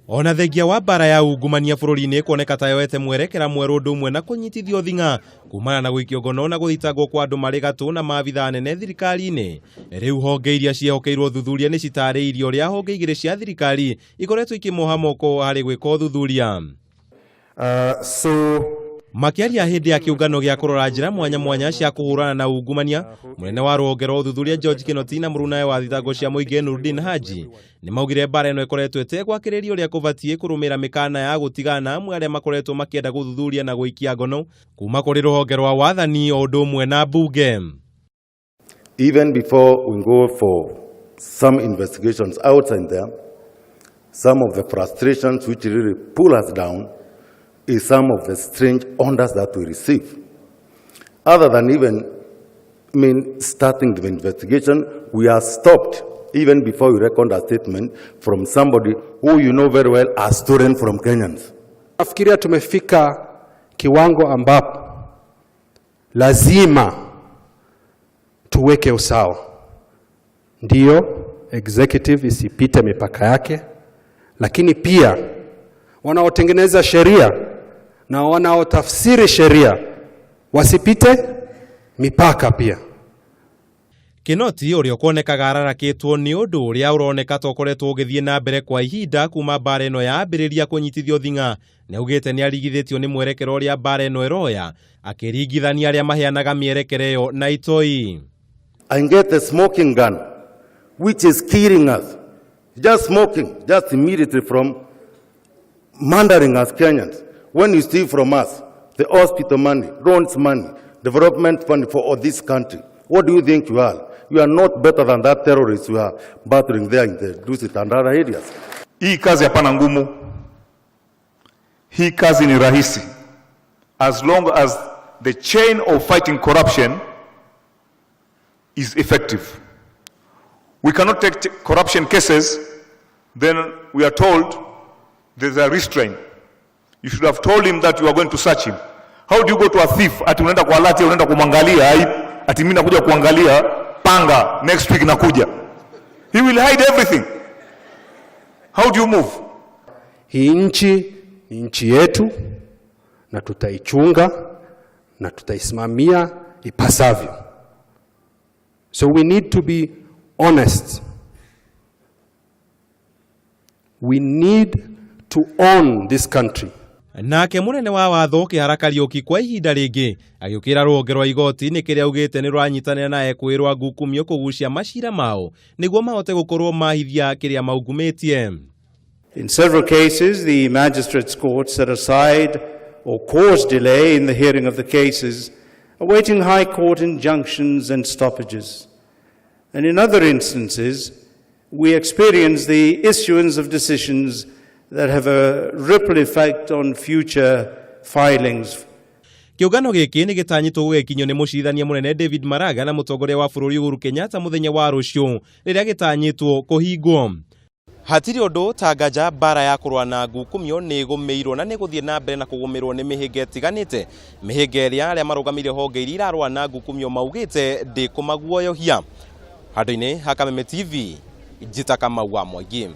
Ona thengia wa bara ya ungumania bururi-ini kuoneka ta yoete mwerekera mweru undu umwe na kunyitithio thinga kumana na gwikio ngono na guthitangwo kwa andu mari gatũ na maabitha nene thirikari-ini. Riu honge iria ciehokeirwo thuthuria ni citariirie uria honge igiri cia thirikari ikoretwo ikimoha moko hari gwika uthuthuria. Makiaria hindi ya kiungano gia kurora njira mwanya mwanya cia kuhurana na ungumania, munene wa rũhonge rwa uthuthuria George Kinoti na murunae wa thitango cia muingi Honge ni maugire bara ino ikoretwo itegwakiriria uria kubatie kurumira mikana ya gutigana amwe aria makoretwo makienda guthuthuria na guikia ngono kuma kuri rũhonge rwa wathani o ũndũ ũmwe na mbunge. Even before we go for some investigations outside there, some of the frustrations which really pull us down is some of the strange orders that we receive. Other than even starting the investigation, we are stopped even before we record a statement from somebody who you know very well are stolen from Kenyans. Nafikiria tumefika kiwango ambapo lazima tuweke usawa. Ndiyo, executive isipite mipaka yake, lakini pia wanaotengeneza sheria na wanaotafsiri sheria wasipite mipaka pia. Kinoti uria kuonekaga ararakitwo ni undu uria uroneka tokoretwo ugithie na mbere kwa ihinda kuma bara ino ya ambiriria kunyitithio thinga ni ugite ni arigithitio ni mwerekero uria bara ino iroya akiringithania aria maheanaga mierekere yo na itoi. I get the smoking gun which is killing us. Just smoking, just immediately from murdering us Kenyans. When you steal from us the hospital money, loans money, development money for this country, what do you think you are? You are not better than that terrorist you are battling there in the Dusit and other areas. Hii kazi hapana ngumu. Hii kazi ni rahisi. As long as the chain of fighting corruption is effective. We cannot take corruption cases, then we are told there's a restraint. You should have told him that you are going to search him. How do you go to a thief ati unaenda kwa lati unaenda kumwangalia ati mimi nakuja kuangalia panga next week nakuja? He will hide everything. How do you move? Hii nchi ni nchi yetu na tutaichunga na tutaisimamia ipasavyo. So we need to be honest. We need to own this country. Nake munene wa watho Kihara Kariuki kwa ihinda ringi agiukira rũhonge rwa igoti ni kiria ugite ni rwanyitanira nae kwirwa ngukumio kugucia macira mao niguo mahote gukorwo mahithia kiria maugumitie. In several cases, the magistrates' court set aside or caused delay in the hearing of the cases, awaiting high court injunctions and stoppages. And in other instances, we experience the issuance of decisions that have a ripple effect on future filings. Kiungano giki ni gitanyitwo gwekinyo ni mucirithania munene David Maraga na mutongoria wa bururi Uhuru Kenyatta muthenya wa rucio riria gitanyitwo kuhingwo. Hatiri undu tangaja bara ya kurwa na ngukumio ni gumeirwo na ni guthie na mbere na kugumirwo ni mihinga itiganite. Mihinga iria aria marugamire honge iria irarwa na ngukumio maugite ndi kumaguoyohia. Handu-ini ha Kameme TV, Njita Kamau wa Mwangi.